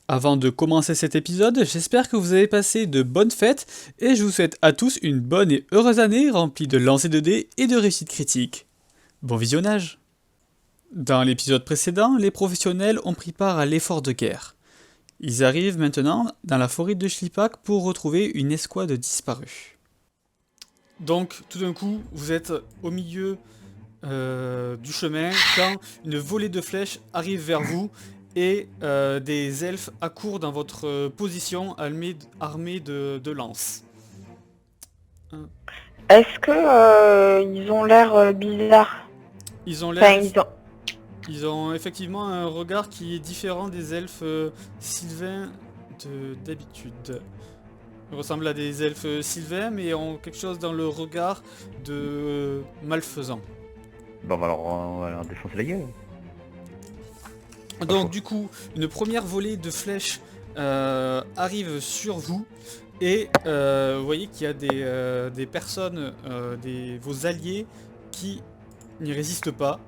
Avant de commencer cet épisode, j'espère que vous avez passé de bonnes fêtes et je vous souhaite à tous une bonne et heureuse année remplie de lancers de dés et de réussites critiques. Bon visionnage! Dans l'épisode précédent, les professionnels ont pris part à l'effort de guerre. Ils arrivent maintenant dans la forêt de Schlipak pour retrouver une escouade disparue. Donc, tout d'un coup, vous êtes au milieu du chemin quand une volée de flèches arrive vers vous et des elfes accourent dans votre position armés de lances. Est-ce que ils ont l'air bizarres? Ils ont Enfin, l'air... Ils ont effectivement un regard qui est différent des elfes sylvains d'habitude. Ils ressemblent à des elfes sylvains mais ont quelque chose dans le regard de malfaisant. Bon, on va leur défoncer la gueule. Donc du coup, une première volée de flèches arrive sur vous et vous voyez qu'il y a des personnes, vos alliés qui n'y résistent pas.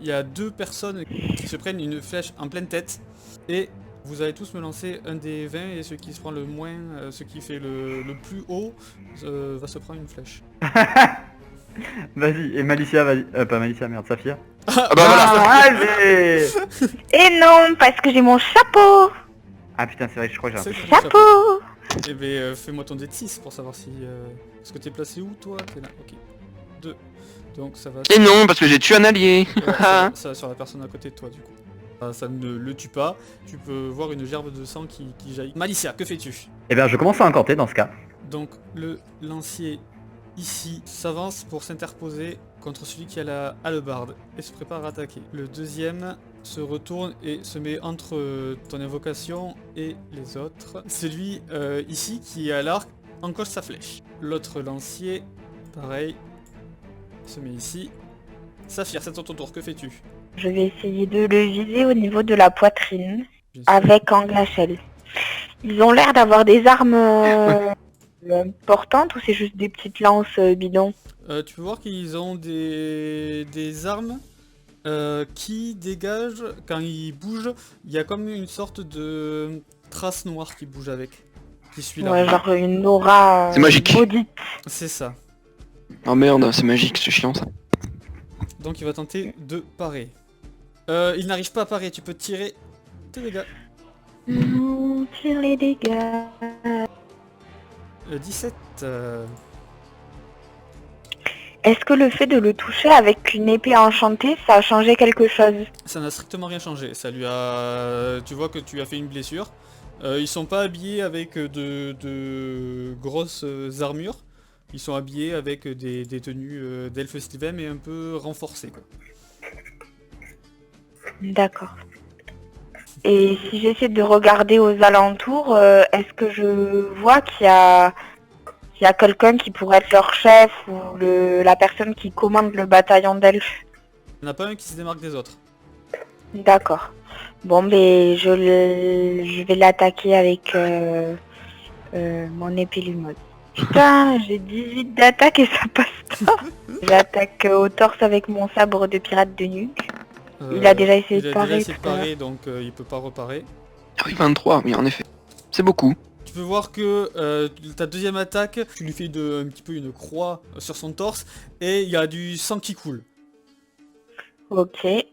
Il y a deux personnes qui se prennent une flèche en pleine tête et vous allez tous me lancer un des 20 et celui qui se prend le moins, ce qui fait le plus haut, va se prendre une flèche. Vas-y, et Malicia, vas-y. Pas Malicia, merde, Saphir. Ah bah voilà. Allez. Et non, parce que j'ai mon chapeau. Ah putain, c'est vrai, je crois que j'ai un C'est peu... ton Chapeau. Eh ben fais-moi ton D6 pour savoir si... Est-ce que t'es placé où toi? T'es là, ok. 2. Donc ça va... Et non, parce que j'ai tué un allié. Ouais, ça va sur la personne à côté de toi du coup. Ça ne le tue pas, tu peux voir une gerbe de sang qui jaillit. Malicia, que fais-tu? Eh bien, je commence à incanter dans ce cas. Donc le lancier ici s'avance pour s'interposer contre celui qui a la hallebarde et se prépare à attaquer. Le deuxième se retourne et se met entre ton invocation et les autres. Celui ici qui a l'arc encoche sa flèche. L'autre lancier, pareil, se met ici. Saphir, c'est ton tour, que fais-tu? Je vais essayer de le viser au niveau de la poitrine Bien sûr. avec Anglachel. Ils ont l'air d'avoir des armes importantes ou c'est juste des petites lances bidons? Tu peux voir qu'ils ont des armes qui dégagent, quand ils bougent, il y a comme une sorte de trace noire qui bouge avec, qui suit Ouais, l'arme. genre une aura C'est magique. maudite. C'est ça. Oh merde, c'est magique, c'est chiant ça. Donc il va tenter de parer. Il n'arrive pas à parer, tu peux tirer tes dégâts. Tire les dégâts. 17. Est-ce que le fait de le toucher avec une épée enchantée, ça a changé quelque chose? Ça n'a strictement rien changé. Ça lui a... Tu vois que tu as fait une blessure. Ils sont pas habillés avec de grosses armures. Ils sont habillés avec des tenues d'elfes sylvains mais un peu renforcées, quoi. D'accord. Et si j'essaie de regarder aux alentours, est-ce que je vois qu'il y a quelqu'un qui pourrait être leur chef ou la personne qui commande le bataillon d'elfes? Il n'y en a pas un qui se démarque des autres. D'accord. Bon, ben je vais l'attaquer avec mon épée lumos. Putain, j'ai 18 d'attaque et ça passe pas. J'attaque au torse avec mon sabre de pirate de nuque. Il a déjà essayé de parer. Donc il peut pas reparer. Ah oui, 23, oui en effet. C'est beaucoup. Tu peux voir que ta deuxième attaque, tu lui fais un petit peu une croix sur son torse et il y a du sang qui coule. Ok. Et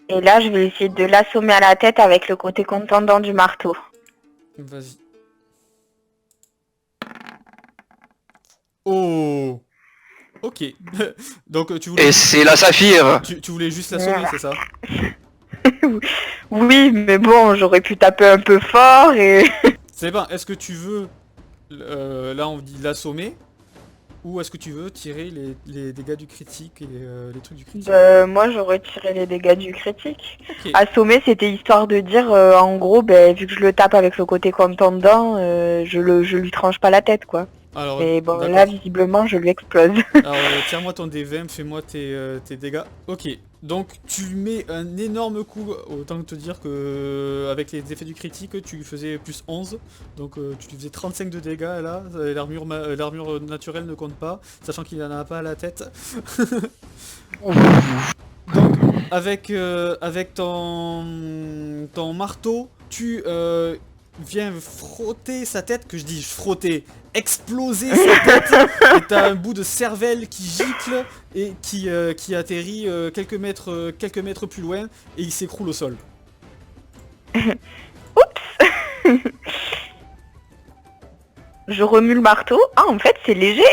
là, je vais essayer de l'assommer à la tête avec le côté contendant du marteau. Vas-y. Oh. Ok. Donc tu voulais... Et c'est la saphir. Tu voulais juste l'assommer, c'est ça? Oui, mais bon, j'aurais pu taper un peu fort et... C'est bon, est-ce que tu veux... là on dit l'assommer ou est-ce que tu veux tirer les dégâts du critique et les trucs du critique? Moi, j'aurais tiré les dégâts du critique. Ok. Assommer, c'était histoire de dire, en gros, ben, vu que je le tape avec le côté contendant, je lui tranche pas la tête, quoi. Alors, Et bon, d'accord. là, visiblement, je lui explose. Alors tire-moi ton D20, fais-moi tes dégâts. Ok, donc tu mets un énorme coup, autant te dire que avec les effets du critique, tu lui faisais plus 11. Donc tu lui faisais 35 de dégâts là, l'armure naturelle ne compte pas, sachant qu'il en a pas à la tête. Donc avec ton marteau, tu viens frotter sa tête, que je dis frotter, exploser sa tête, et t'as un bout de cervelle qui gicle et qui atterrit quelques mètres plus loin et il s'écroule au sol. Je remue le marteau. Ah, en fait, c'est léger.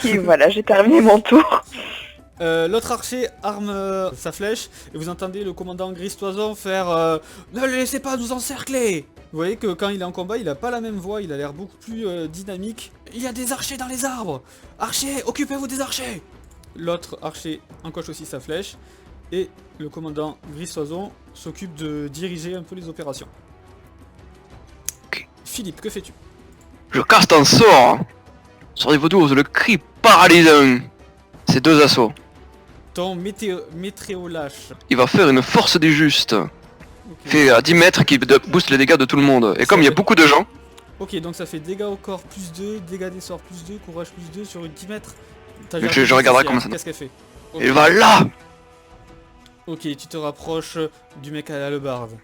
Et voilà, j'ai terminé mon tour. L'autre archer arme sa flèche et vous entendez le commandant Gristoison faire ne le laissez pas nous encercler. Vous voyez que quand il est en combat, il a pas la même voix, il a l'air beaucoup plus dynamique. Il y a des archers dans les arbres. Archers, occupez-vous des archers. L'autre archer encoche aussi sa flèche et le commandant Gristoison s'occupe de diriger un peu les opérations. Ok. Philippe, que fais-tu? Je caste un sort sur les vaudours, le cri paralysant. C'est 2 assauts. Ton météolâche. Il va faire une force des justes. Ok. Fait à 10 mètres qui booste les dégâts de tout le monde. Et comme il y a beaucoup de gens, Ok, donc ça fait dégâts au corps plus 2, dégâts des sorts plus 2, courage plus 2 sur une 10 mètres. Je regarderai comment ça. Qu'est-ce qu'elle fait? Ok. il va là. Ok, tu te rapproches du mec à la hallebarde.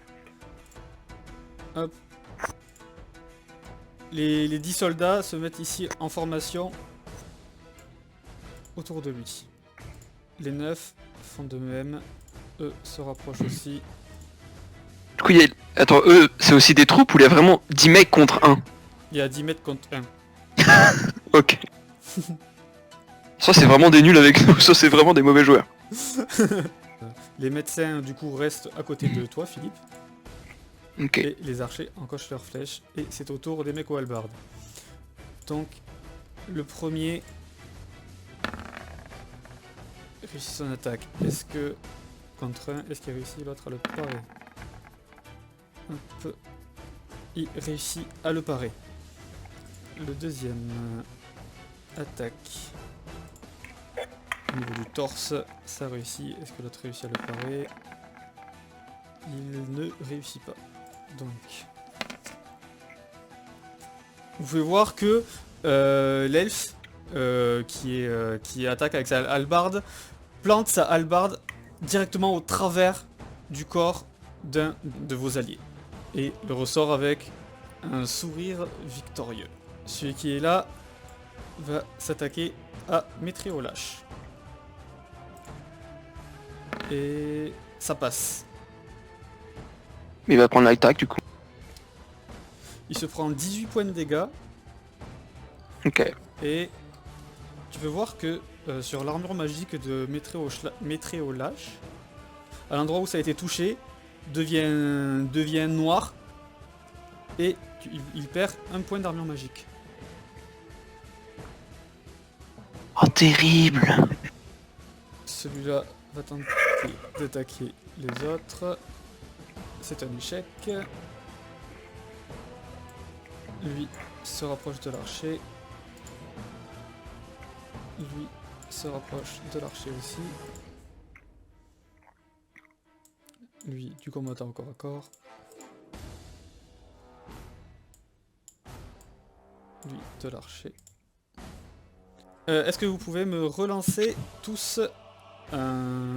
Hop. Les 10 soldats se mettent ici en formation autour de lui. Les 9 font de même. Eux se rapprochent aussi. Du coup, attends, eux, c'est aussi des troupes où il y a vraiment 10 mecs contre 1. Il y a 10 mètres contre 1. Ok. Soit c'est vraiment des nuls avec nous, soit c'est vraiment des mauvais joueurs. Les médecins du coup restent à côté de toi, Philippe. Ok. Et les archers encochent leurs flèches. Et c'est au tour des mecs aux hallebardes. Donc, le premier réussit son attaque. Est-ce que, contre un, est-ce qu'il réussit l'autre à le parer? Hop. Il réussit à le parer. Le deuxième attaque. Au niveau du torse, ça réussit. Est-ce que l'autre réussit à le parer? Il ne réussit pas. Donc, vous pouvez voir que l'elfe qui attaque avec sa hallebarde plante sa hallebarde directement au travers du corps d'un de vos alliés et le ressort avec un sourire victorieux. Celui qui est là va s'attaquer à Métréolâche. Et ça passe. Mais il va prendre l'attaque du coup. Il se prend 18 points de dégâts Ok. et tu peux voir que sur l'armure magique de Métréolâche, à l'endroit où ça a été touché, devient noir et il perd un point d'armure magique. Oh terrible. Celui-là va tenter d'attaquer les autres. C'est un échec. Lui se rapproche de l'archer. Lui se rapproche de l'archer aussi. Lui du combattant corps à corps. Lui de l'archer. Est-ce que vous pouvez me relancer tous un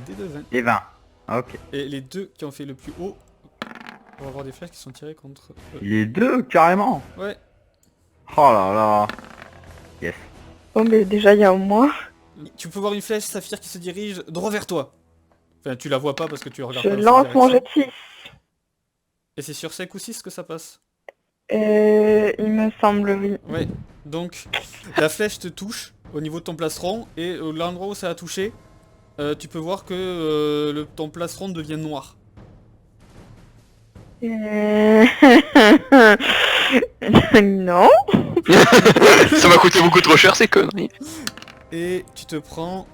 dé de 20? Et 20. Ok. Et les deux qui ont fait le plus haut vont avoir des flèches qui sont tirées contre eux. Les deux, carrément. Ouais. Oh là là. Yes. Bon, mais déjà, il y a moi. Tu peux voir une flèche saphir qui se dirige droit vers toi. Enfin, tu la vois pas parce que tu regardes Je pas dans lance cette mon direction. jet de 6. Et c'est sur 5 ou 6 que ça passe. Il me semble, oui. Ouais. Donc, la flèche te touche au niveau de ton plastron et l'endroit où ça a touché, tu peux voir que ton plastron devient noir. Non. Ça m'a coûté beaucoup trop cher ces conneries. Et tu te prends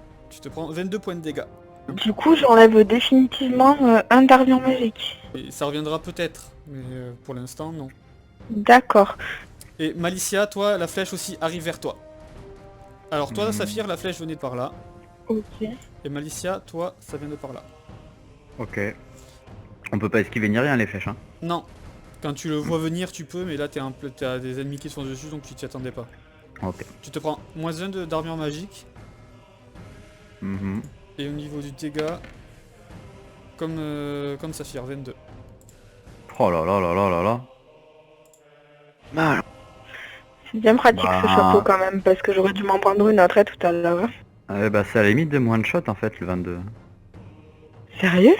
22 points de dégâts. Du coup, j'enlève définitivement un d'armure magique. Et ça reviendra peut-être, mais pour l'instant non. D'accord. Et Malicia, toi, la flèche aussi arrive vers toi. Alors toi, Mhm. Saphir, la flèche venait de par là. Ok. Et Malicia, toi, ça vient de par là. Ok. On peut pas esquiver ni rien les flèches, hein. Non. Quand tu le vois venir, tu peux, mais là, t'as des ennemis qui sont dessus, donc tu t'y attendais pas. Ok. Tu te prends -1 d'armure magique. Mhm. Et au niveau du dégât, comme Saphir, 22. Oh là là là là là là. Mal. C'est bien pratique Bah. ce chapeau quand même, parce que j'aurais dû m'en prendre une autre tout à l'heure. Bah c'est à la limite de moins de shot en fait le 22. Sérieux?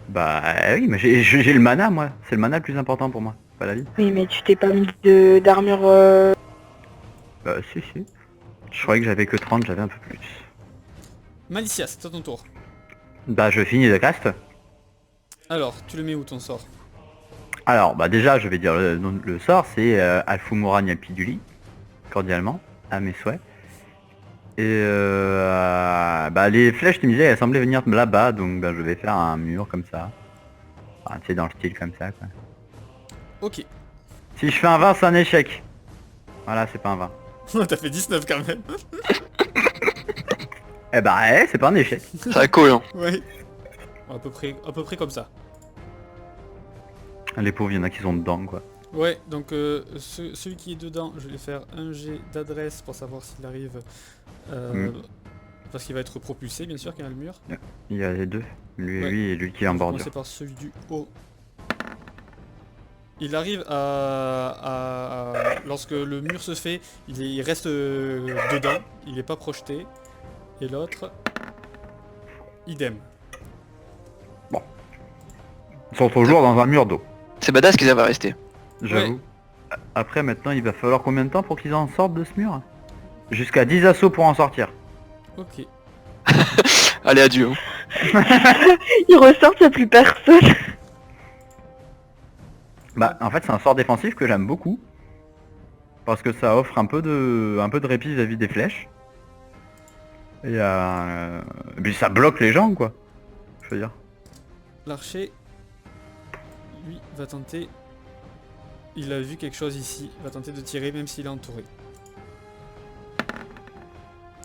Bah oui, mais j'ai le mana moi. C'est le mana le plus important pour moi, pas la vie. Oui, mais tu t'es pas mis d'armure... Bah si si. Je croyais que j'avais que 30, j'avais un peu plus. Malicia, c'est à ton tour. Bah je finis de cast. Alors, tu le mets où ton sort? Alors bah déjà je vais dire le sort, c'est Alfumura Nyalpiduli, cordialement, à mes souhaits. Et bah les flèches tu me disais elles semblaient venir là-bas, donc bah, je vais faire un mur comme ça. Enfin, tu sais, dans le style comme ça quoi. Ok. Si je fais un 20 c'est un échec. Voilà, c'est pas un 20. T'as fait 19 quand même. Eh bah ouais, c'est pas un échec. Ça va coller. Ouais. À peu près comme ça. Les pauvres, il y en a qui sont dedans quoi. Ouais, donc celui qui est dedans, je vais faire un jet d'adresse pour savoir s'il arrive. Parce qu'il va être propulsé, bien sûr, qu'il y a le mur. Il y a les deux. Lui, Ouais. lui et lui qui est en On va bordure. commencer par celui du haut. Il arrive lorsque le mur se fait, il reste dedans, il n'est pas projeté. Et l'autre, idem. Ils sont toujours dans un mur d'eau. C'est badass qu'ils avaient resté. J'avoue. Après maintenant il va falloir combien de temps pour qu'ils en sortent de ce mur? Jusqu'à 10 assauts pour en sortir. Ok. Allez, adieu. Ils ressortent, y'a plus personne. Bah en fait c'est un sort défensif que j'aime beaucoup. Parce que ça offre un peu de répit vis-à-vis des flèches. Et puis ça bloque les gens quoi. Je veux dire. L'archer, lui, va tenter... Il a vu quelque chose ici, il va tenter de tirer même s'il est entouré.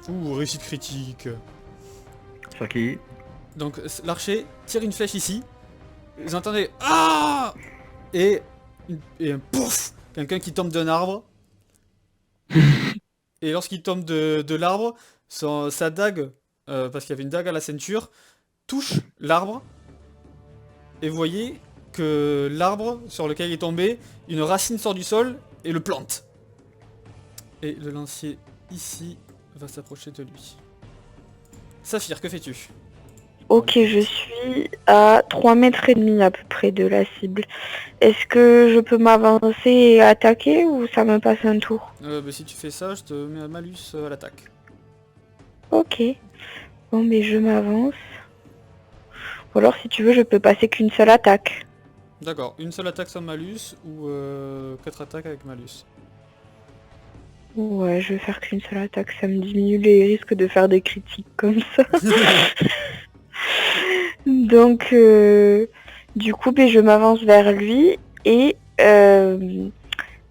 Ouh, réussite critique. Sur qui? Donc l'archer tire une flèche ici. Vous entendez ah et un pouf, quelqu'un qui tombe d'un arbre. Et lorsqu'il tombe de l'arbre, sa dague, parce qu'il y avait une dague à la ceinture, touche l'arbre. Et vous voyez que l'arbre sur lequel il est tombé, une racine sort du sol et le plante. Et le lancier ici va s'approcher de lui. Saphir, que fais-tu? Ok, je suis à 3 mètres et demi à peu près de la cible. Est-ce que je peux m'avancer et attaquer ou ça me passe un tour? Bah, si tu fais ça, je te mets un malus à l'attaque. Ok. Bon, mais je m'avance. Ou alors si tu veux, je peux passer qu'une seule attaque. D'accord, une seule attaque sans malus ou 4 attaques avec malus. Ouais, je vais faire qu'une seule attaque, ça me diminue les risques de faire des critiques comme ça. Donc, du coup, je m'avance vers lui et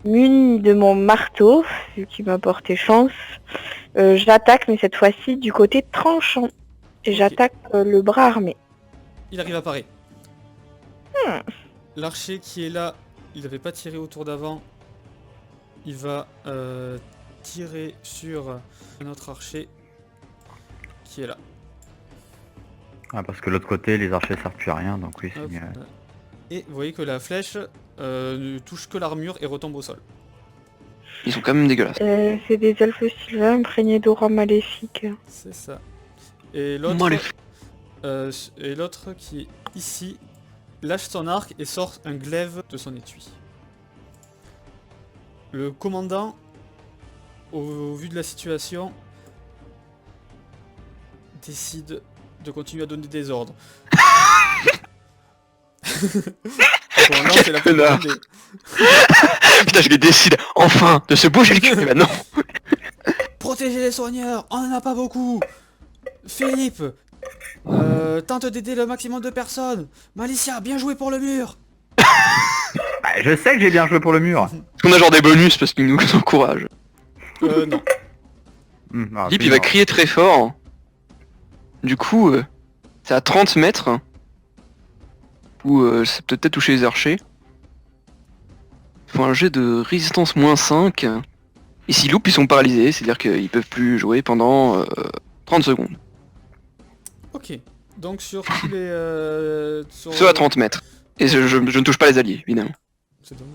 muni de mon marteau, ce qui m'a porté chance, j'attaque, mais cette fois-ci du côté tranchant. Et Ok. j'attaque le bras armé. Il arrive à parer. L'archer qui est là, il n'avait pas tiré au tour d'avant. Il va tirer sur un autre archer qui est là. Ah, parce que l'autre côté les archers servent plus à rien donc oui c'est Hop, mieux. Et vous voyez que la flèche ne touche que l'armure et retombe au sol. Ils sont quand même dégueulasses. C'est des elfes sylvains imprégnés d'aura maléfique. C'est ça. Et Moi, l'autre qui est ici lâche son arc et sort un glaive de son étui. Le commandant, au vu de la situation, décide de continuer à donner des ordres. Le commandant, c'est la connard. première idée. Putain, je les décide enfin de se bouger le cul maintenant. Protégez les soigneurs, on en a pas beaucoup. Philippe, tente d'aider le maximum de personnes. Malicia, bien joué pour le mur. Bah, je sais que j'ai bien joué pour le mur. Est-ce qu'on a genre des bonus parce qu'ils nous encouragent? Non. Lip il va crier très fort. Du coup, c'est à 30 mètres. Ou ça peut peut-être toucher les archers. Il faut un jet de résistance -5. Et s'ils loupent, ils sont paralysés, c'est-à-dire qu'ils peuvent plus jouer pendant 30 secondes. Ok. Donc sur tous les... Ceux à 30 mètres. Et je ne touche pas les alliés, évidemment. C'est dommage.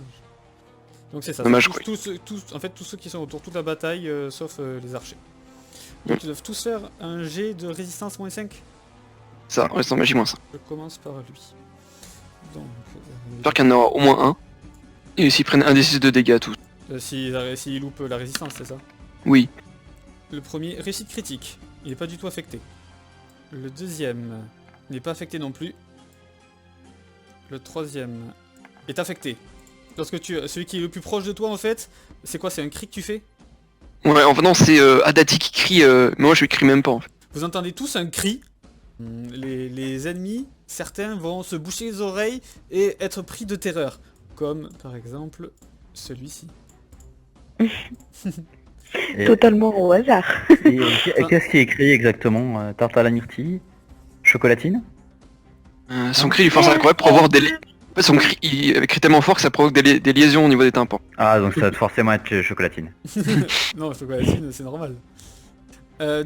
Donc c'est ça. Dommage, En fait, tous ceux qui sont autour, toute la bataille, sauf les archers. Donc ils doivent tous faire un jet de résistance -5. Ça, reste en magie -5. Je commence par lui. Donc, J'espère qu'il y en aura au moins un. Et s'ils prennent 1d6 de dégâts tous. s'il loupe la résistance, c'est ça? Oui. Le premier, réussite critique. Il n'est pas du tout affecté. Le deuxième n'est pas affecté non plus. Le troisième est affecté. Lorsque celui qui est le plus proche de toi, en fait, c'est quoi? C'est un cri que tu fais? Ouais, enfin non, c'est Adati qui crie, mais moi je lui crie même pas en fait. Vous entendez tous un cri. Les ennemis, certains vont se boucher les oreilles et être pris de terreur. Comme par exemple celui-ci. Et, Totalement au hasard. et qu'est-ce qui est écrit exactement? Tarte à la myrtille? Chocolatine? Son cri lui force à la courir pour avoir des... En fait, son cri il crie tellement fort que ça provoque des liaisons au niveau des tympans. Ah, donc ça doit forcément être chocolatine. Non, chocolatine, c'est normal.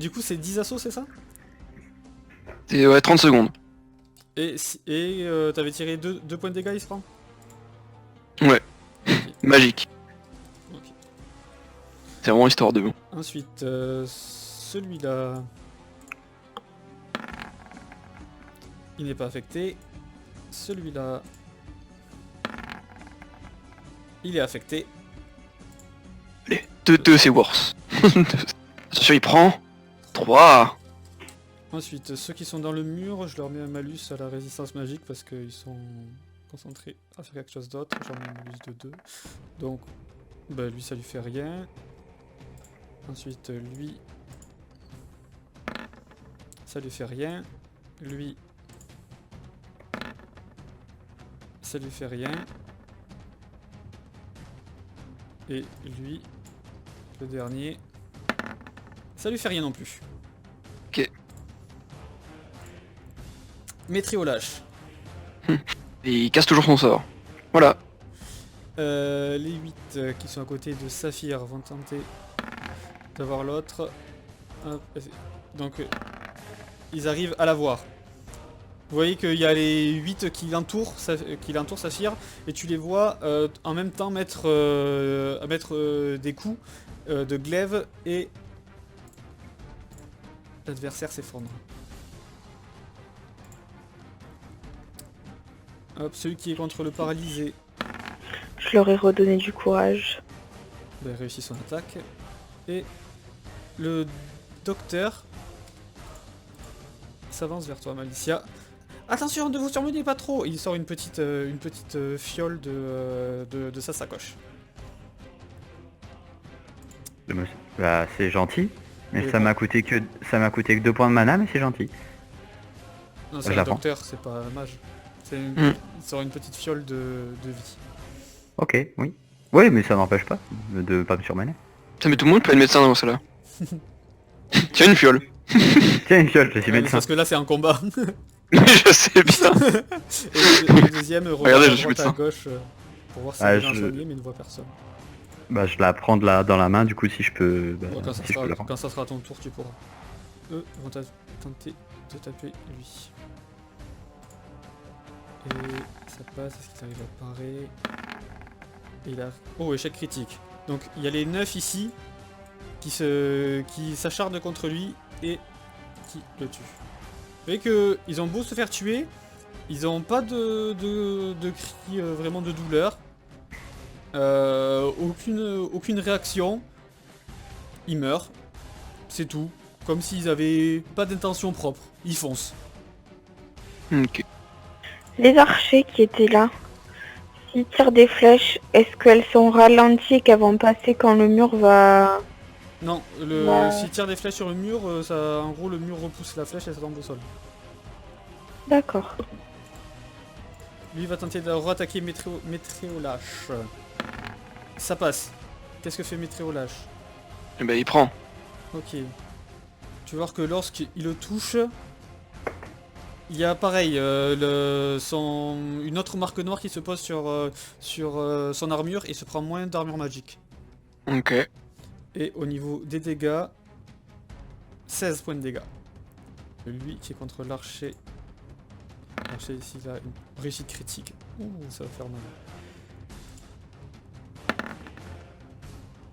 Du coup, c'est 10 assauts, c'est ça? C'est ouais, 30 secondes. Et t'avais tiré 2 points de dégâts, il se prend? Ouais. Magique. Ok. C'est vraiment histoire de bon. Ensuite, celui-là... Il n'est pas affecté. Celui-là... Il est affecté. Allez, 2 c'est worse. Attention, il prend 3. Ensuite, ceux qui sont dans le mur, je leur mets un malus à la résistance magique parce qu'ils sont concentrés à faire quelque chose d'autre. J'en mets un malus de 2. Donc, bah, lui, ça lui fait rien. Ensuite, lui... Ça lui fait rien. Lui... Ça lui fait rien. Et lui, le dernier... Ça lui fait rien non plus. Ok. Métréolâche. Et il casse toujours son sort. Voilà. Les 8 qui sont à côté de Saphir vont tenter d'avoir l'autre. Donc ils arrivent à la voir. Vous voyez qu'il y a les 8 qui l'entourent Saphir, et tu les vois en même temps mettre des coups de glaive, et l'adversaire s'effondre. Hop, celui qui est contre le paralysé, Je leur ai redonné du courage. ben, réussit son attaque. Et le docteur s'avance vers toi, Malicia. Attention, ne vous surmenez pas trop. Il sort une petite fiole de sa sacoche. Bah, c'est gentil, mais Oui, ça bon. m'a coûté que 2 points de mana, mais c'est gentil. Non, Je c'est un la prends. docteur, c'est pas un mage. Mm. Il sort une petite fiole de vie. Ok, oui. Oui, mais ça m'empêche pas de pas me surmaner. Ça met tout le monde peut être médecin dans celle-là. Tiens une fiole. Tiens, une fiole, je suis Ouais, médecin. parce que là c'est un combat. Je sais bien. Et le deuxième regarde Regardez, à je suis droite à médecin. gauche pour voir si Ah, il est je- soigné, mais il ne voit personne. Bah, je la prends dans la main, du coup, si je peux. Bah, Bon, quand, ça si je peux la sera, prendre. quand ça sera ton tour, tu pourras. Eux vont tenter de taper lui. Et ça passe, est-ce qu'il arrive à parer? Et il a... Oh, échec critique. Donc il y a les 9 ici qui s'acharnent contre lui et qui le tuent. Vous voyez que ils ont beau se faire tuer, ils n'ont pas de cris vraiment de douleur. Aucune réaction. Ils meurent. C'est tout. Comme s'ils avaient pas d'intention propre. Ils foncent. Ok. Les archers qui étaient là, s'ils tirent des flèches, est-ce qu'elles sont ralenties et qu'elles vont passer quand le mur va... Non, Ouais. s'ils tirent des flèches sur le mur, en gros le mur repousse la flèche et ça tombe au sol. D'accord. Lui va tenter de rattaquer Métréolâche. Ça passe. Qu'est-ce que fait Métréolâche? Et ben il prend. Ok. Tu vois que lorsqu'il le touche, il y a pareil, une autre marque noire qui se pose sur son armure et il se prend moins d'armure magique. Ok. Et au niveau des dégâts, 16 points de dégâts. Lui qui est contre l'archer. L'archer ici, il a une réussite critique. Ouh, ça va faire mal.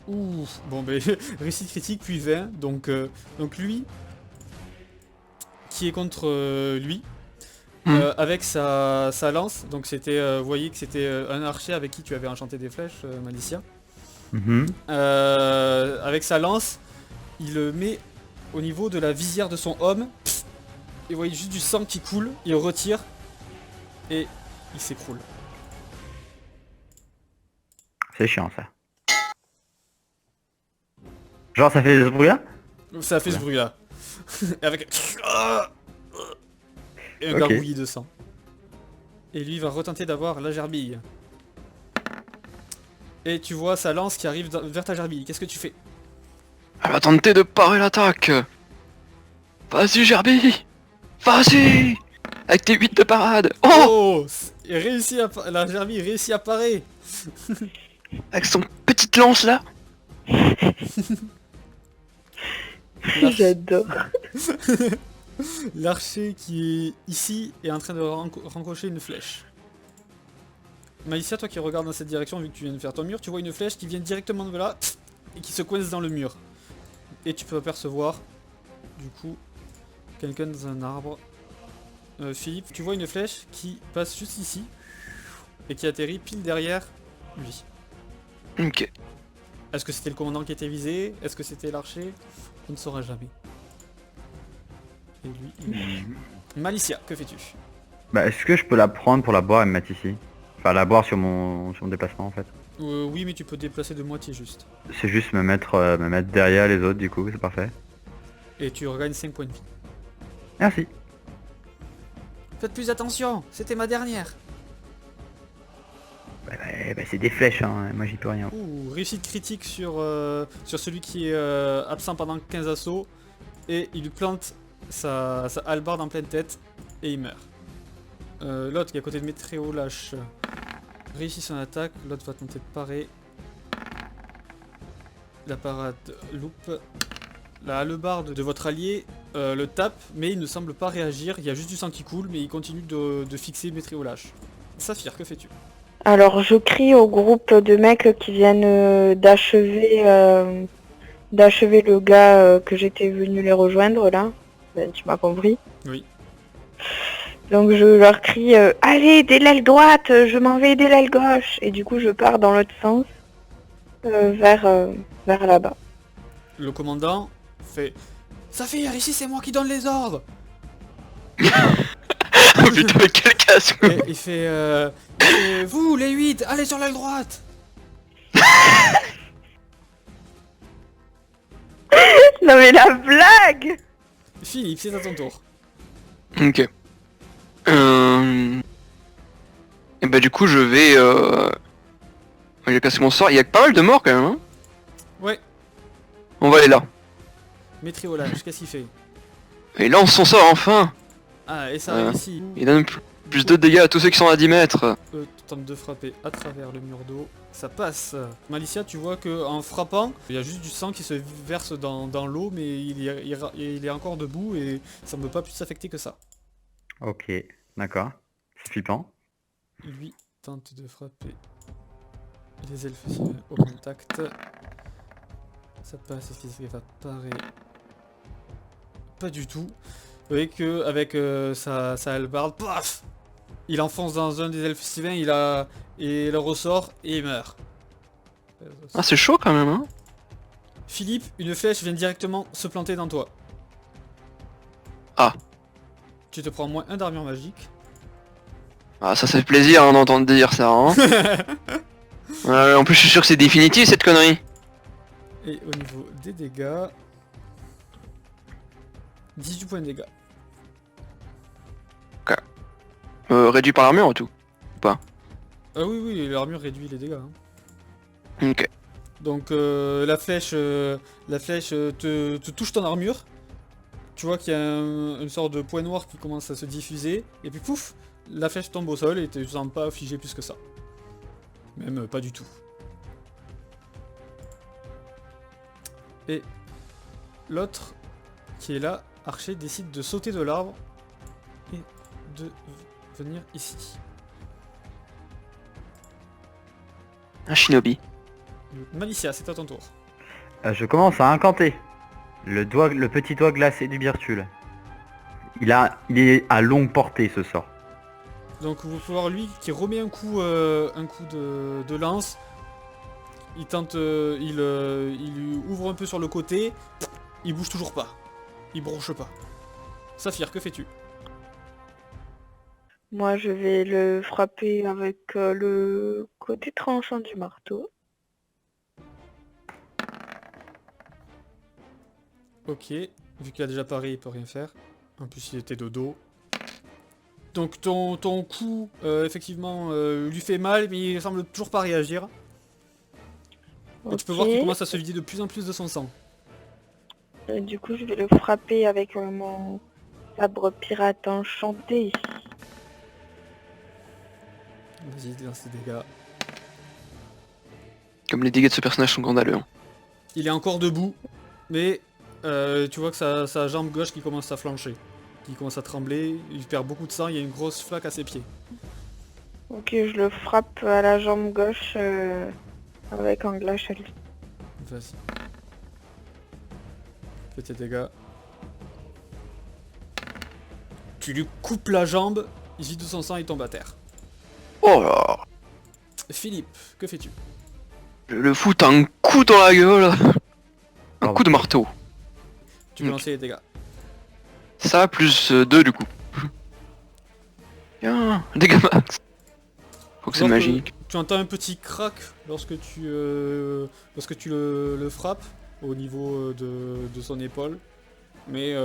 Ouh, bon ben, réussite critique puis 20, donc lui, qui est contre lui, avec sa lance, donc c'était, vous voyez que c'était un archer avec qui tu avais enchanté des flèches, Malicia. Avec sa lance, il le met au niveau de la visière de son homme, et vous voyez juste du sang qui coule, il retire, et il s'écroule. C'est chiant ça. Genre ça fait ce bruit là? Ça a fait ce bruit là. Avec et un gargouillis de sang. Et lui va retenter d'avoir la gerbille. Et tu vois sa lance qui arrive vers ta gerbille. Qu'est-ce que tu fais? Elle va tenter de parer l'attaque. Vas-y Gerbille. Vas-y. Avec tes 8 de parade. Oh, il réussit à la gerbille réussit à parer. avec son petite lance là. J'adore. L'archer qui est ici est en train de rencocher une flèche. Malicia, toi qui regardes dans cette direction, vu que tu viens de faire ton mur, tu vois une flèche qui vient directement de là et qui se coince dans le mur. Et tu peux apercevoir, du coup, quelqu'un dans un arbre. Philippe, tu vois une flèche qui passe juste ici et qui atterrit pile derrière lui. Ok. Est-ce que c'était le commandant qui était visé? Est-ce que c'était l'archer? On ne saura jamais. Et lui, il... Malicia, que fais-tu? Bah est-ce que je peux la prendre pour la boire et me mettre ici? Enfin la boire sur mon déplacement en fait. Oui, mais tu peux te déplacer de moitié juste. C'est juste me mettre derrière les autres du coup, c'est parfait. Et tu regagnes 5 points de vie. Merci. Faites plus attention, c'était ma dernière. Bah, c'est des flèches, hein. Moi j'y peux rien. Ouh, réussite critique sur celui qui est absent pendant 15 assauts. Et il lui plante sa hallebarde en pleine tête et il meurt. L'autre qui est à côté de Métréo lâche réussit son attaque, l'autre va tenter de parer. La parade loupe. La hallebarde de votre allié le tape, mais il ne semble pas réagir, il y a juste du sang qui coule, mais il continue de fixer Métréo lâche. Saphir, que fais-tu? Alors je crie au groupe de mecs qui viennent d'achever le gars que j'étais venu les rejoindre là. Ben, tu m'as compris. Oui. Donc je leur crie allez, dès l'aile droite, je m'en vais dès l'aile gauche. Et du coup je pars dans l'autre sens vers là-bas. Le commandant fait Saphir, ici c'est moi qui donne les ordres. Oh putain, mais quel casse. Et il fait vous les 8, allez sur l'aile droite. Non mais la blague. Philippe, c'est à ton tour. Ok. Et bah du coup je vais... J'ai cassé mon sort, il y a pas mal de morts quand même hein. Ouais. On va aller là. Métréo lâche, qu'est-ce qu'il fait? Et lance son sort enfin. Ah, et ça réussit. Il donne plus de dégâts à tous ceux qui sont à 10 mètres. Tente de frapper à travers le mur d'eau. Ça passe. Malicia, tu vois que en frappant, il y a juste du sang qui se verse dans l'eau, mais il est encore debout et ça ne peut pas plus s'affecter que ça. Ok, d'accord. C'est flippant. Lui tente de frapper les elfes au contact. Ça passe, est-ce qu'il va parer? Pas du tout. Vous voyez que avec sa hallebarde, paf, il enfonce dans un des elfes sylvains, il le ressort et il meurt. Ah c'est chaud quand même hein. Philippe, une flèche vient directement se planter dans toi. Ah. Tu te prends moins 1 d'armure magique. Ah ça fait plaisir hein, d'entendre dire ça hein. En plus je suis sûr que c'est définitif cette connerie. Et au niveau des dégâts... 18 points de dégâts. Ok. Réduit par l'armure ou tout? Ah oui, l'armure réduit les dégâts. Hein. Ok. Donc la flèche te touche ton armure. Tu vois qu'il y a une sorte de point noir qui commence à se diffuser. Et puis pouf, la flèche tombe au sol et tu ne te sens pas figé plus que ça. Même pas du tout. Et l'autre qui est là, Archer, décide de sauter de l'arbre et de venir ici. Un shinobi. Malicia, c'est à ton tour. Je commence à incanter. Le petit doigt glacé du Birtul. Il est à longue portée ce sort. Donc vous pouvez voir lui qui remet un coup de lance. Il tente, il lui ouvre un peu sur le côté. Il bouge toujours pas. Il bronche pas. Saphir, que fais-tu? Moi, je vais le frapper avec le côté tranchant du marteau. Ok, vu qu'il a déjà paré, il peut rien faire. En plus, il était de dos. Donc ton coup, effectivement, lui fait mal, mais il semble toujours pas réagir. Et tu peux voir qu'il Ok. commence à se vider de plus en plus de son sang. Du coup, je vais le frapper avec mon sabre pirate enchanté. Vas-y, lance des dégâts. Comme les dégâts de ce personnage sont scandaleux. Hein. Il est encore debout, mais tu vois que sa jambe gauche qui commence à flancher. Qui commence à trembler, il perd beaucoup de sang, il y a une grosse flaque à ses pieds. Ok, je le frappe à la jambe gauche avec un glacial. Vas-y. Fais tes dégâts. Tu lui coupes la jambe, il vide de son sang, il tombe à terre. Oh là. Philippe, que fais-tu? Je le fous un coup dans la gueule. Un Oh. coup de marteau. Tu peux lancer les dégâts. Ça plus 2 du coup. Bien, dégâts max. Faut que c'est Alors que magique. Tu entends un petit crack lorsque tu le frappes au niveau de son épaule, mais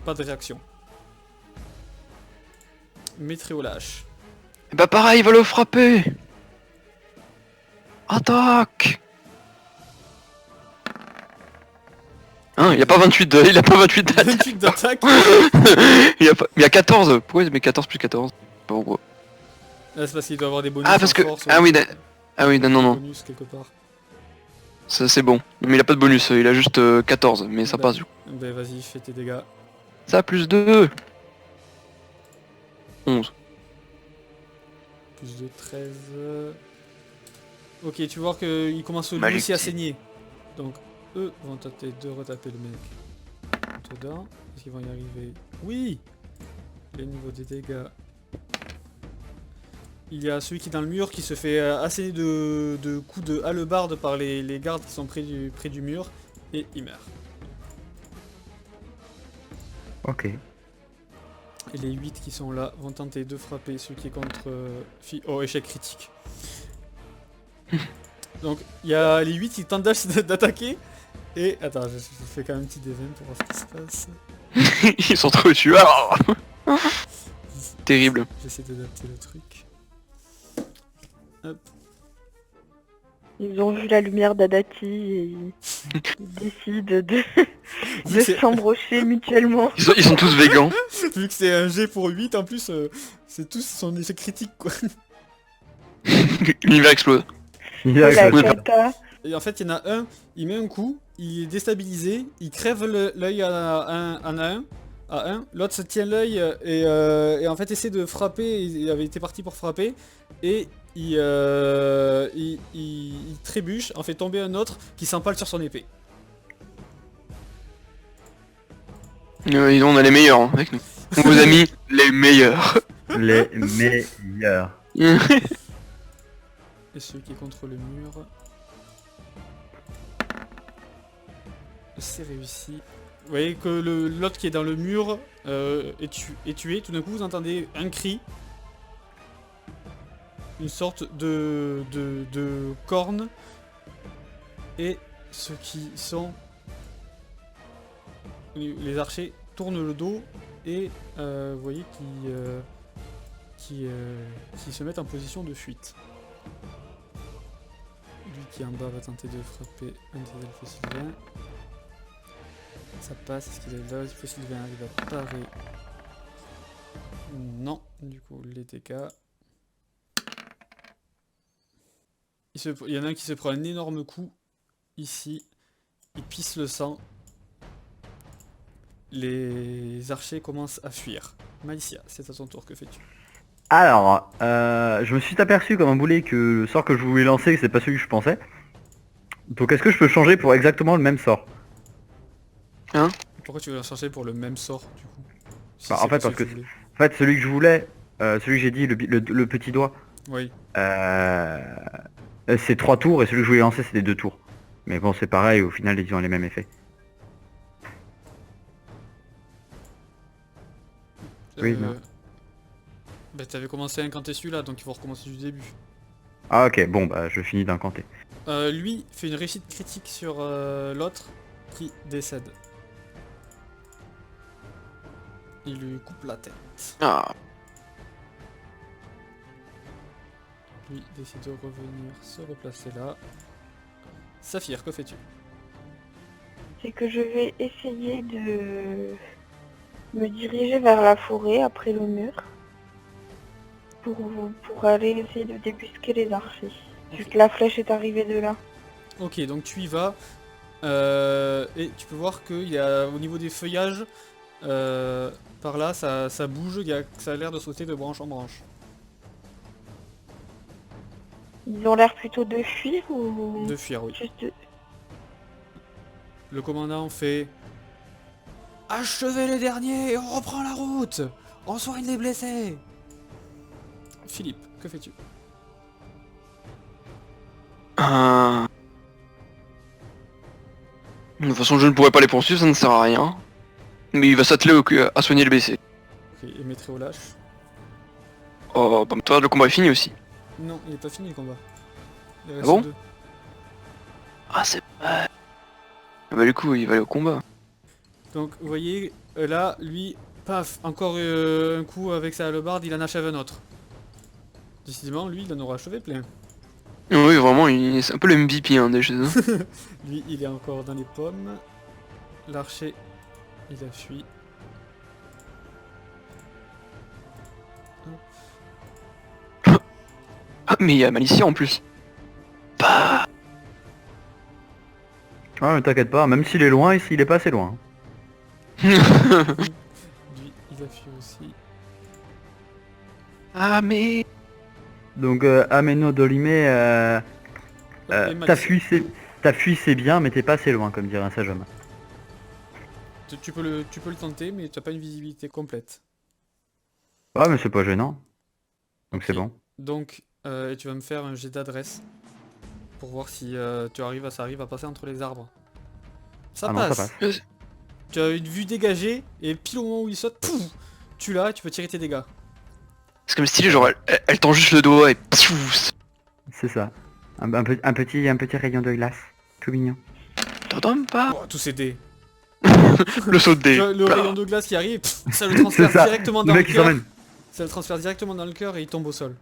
pas de réaction. Métréolâche. Et bah pareil, il va le frapper. Attaque. Hein, il a pas 28 il a pas 28 d'attaque. 28 d'attaque. Il y a 14. Pourquoi il met 14 plus 14? Pourquoi? Ah, c'est parce qu'il doit avoir des bonus. Ah parce en que... force, Ah ou oui, des non. bonus quelque part. Ça c'est bon. Mais il a pas de bonus, il a juste 14, mais ça Bah, passe du coup. Ben vas-y, fais tes dégâts. Ça plus 2. 11. Plus de 13. Ok, tu vois qu'il commence lui Magique. aussi à saigner. Donc eux vont tenter de retaper le mec dedans. Est-ce qu'ils vont y arriver? Oui. Les niveaux des dégâts. Il y a celui qui est dans le mur qui se fait asséner de coups de hallebarde par les gardes qui sont près du mur. Et il meurt. Ok. Et les 8 qui sont là vont tenter de frapper celui qui est contre... Oh, échec critique. Donc, il y a les 8 qui tentent d'attaquer. Et... Attends, je fais quand même un petit dévein pour voir ce qui se passe. Ils sont trop tueurs. Terrible. J'essaie d'adapter le truc. Hop. Ils ont vu la lumière d'Adati et ils décident de Vu que c'est- s'embrocher mutuellement. Ils sont tous végans. Vu que c'est un G pour 8, en plus, c'est tous son échec critique, quoi. L'univers explose. Il a La que- Oui, cata. Et en fait, il y en a un, il met un coup, il est déstabilisé, il crève l'œil à un, l'autre se tient l'œil et en fait essaie de frapper, il avait été parti pour frapper, et il trébuche, en fait tomber un autre qui s'empale sur son épée. On a les meilleurs hein, avec nous. Vos amis, les meilleurs. Les meilleurs. Et celui qui est contre le mur... C'est réussi. Vous voyez que l'autre qui est dans le mur est tué. Tout d'un coup, vous entendez un cri. Une sorte de corne. Et ceux qui sont... Les archers tournent le dos et vous voyez qui se mettent en position de fuite. Lui qui est en bas va tenter de frapper un des elfes sylvains. Ça passe, est-ce qu'il est là? L'elfe sylvain arrive à parer. Non, du coup les dégâts. Il y en a un qui se prend un énorme coup ici. Il pisse le sang. Les archers commencent à fuir. Malicia, c'est à ton tour, que fais-tu? Alors, je me suis aperçu comme un boulet que le sort que je voulais lancer, c'est pas celui que je pensais. Donc est-ce que je peux changer pour exactement le même sort? Pourquoi tu veux la chercher pour le même sort du coup? Si Bah, c'est en fait, pas parce celui que tu voulais. en fait, celui que je voulais, celui que j'ai dit, le petit doigt, Oui. euh, c'est 3 tours et celui que je voulais lancer, c'était 2 tours. Mais bon, c'est pareil, au final, ils ont les mêmes effets. Oui, non. Bah t'avais commencé à incanter celui-là, donc il faut recommencer du début. Ah ok, bon, bah je finis d'incanter. Lui fait une réussite critique sur l'autre qui décède. Il lui coupe la tête. Ah, Lui décide de revenir se replacer là. Saphir, que fais-tu? C'est que je vais essayer de me diriger vers la forêt après le mur pour aller essayer de débusquer les archers. Vu que la flèche est arrivée de là. Ok, donc tu y vas. Et tu peux voir qu'il y a au niveau des feuillages, par là, ça bouge, ça a l'air de sauter de branche en branche. Ils ont l'air plutôt de fuir ou De fuir, oui. juste de... Le commandant fait achevez les derniers et on reprend la route. On soigne les blessés. Philippe, que fais-tu? De toute façon, je ne pourrais pas les poursuivre, ça ne sert à rien. Mais il va s'atteler à soigner le blessé. Ok, et Métréo lâche. Oh, bah toi, le combat est fini aussi. Non, il est pas fini le combat. Il Ah reste bon 2. Ah, c'est vrai. Ah bah du coup, il va aller au combat. Donc vous voyez, là, lui, paf, encore un coup avec sa hallebarde, il en achève un autre. Décidément, lui, il en aura achevé plein. Oui, vraiment, c'est un peu le MVP hein, des choses. Lui, il est encore dans les pommes. L'archer, il a fui. Ah, mais il y a Malicia en plus. Bah... Ouais, mais t'inquiète pas, même s'il est loin, il est pas assez loin. Lui, il a fui aussi. Ah, mais... Donc Ameno Dolime, Et t'as Malicia. fui c'est bien, mais t'es pas assez loin, comme dirait un sage homme. Tu peux le tenter, mais tu n'as pas une visibilité complète. Ouais, mais c'est pas gênant. Donc c'est Ok. bon. Donc, tu vas me faire un jet d'adresse pour voir si ça arrive à passer entre les arbres. Ça Ah non, passe. ça passe. Tu as une vue dégagée et pile au moment où il saute, pouf, tu l'as et tu peux tirer tes dégâts. C'est comme stylé, genre, elle tend juste le doigt et... pfff, C'est ça. Un petit rayon de glace. Tout mignon. t'entends pas Oh, tous ces dés. Le saut de dé. Le rayon de glace qui arrive, pff, ça le transfère C'est ça. directement Le dans le mec qui cœur. s'emmène. Ça le transfère directement dans le cœur et il tombe au sol.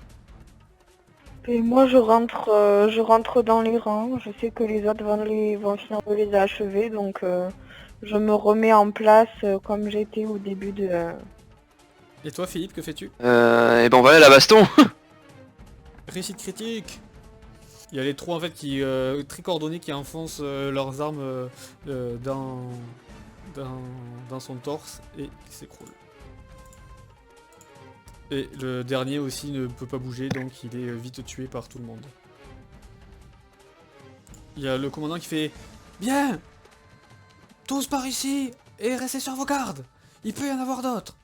Et moi je rentre dans les rangs, je sais que les autres vont finir de les achever, donc je me remets en place comme j'étais au début de... Et toi Philippe, que fais-tu? Et ben on va aller à la baston. Réussite critique. Il y a les trois en fait qui très coordonnés qui enfoncent leurs armes dans son torse et qui s'écroulent. Et le dernier aussi ne peut pas bouger, donc il est vite tué par tout le monde. Il y a le commandant qui fait « Bien, tous par ici et restez sur vos gardes. Il peut y en avoir d'autres. »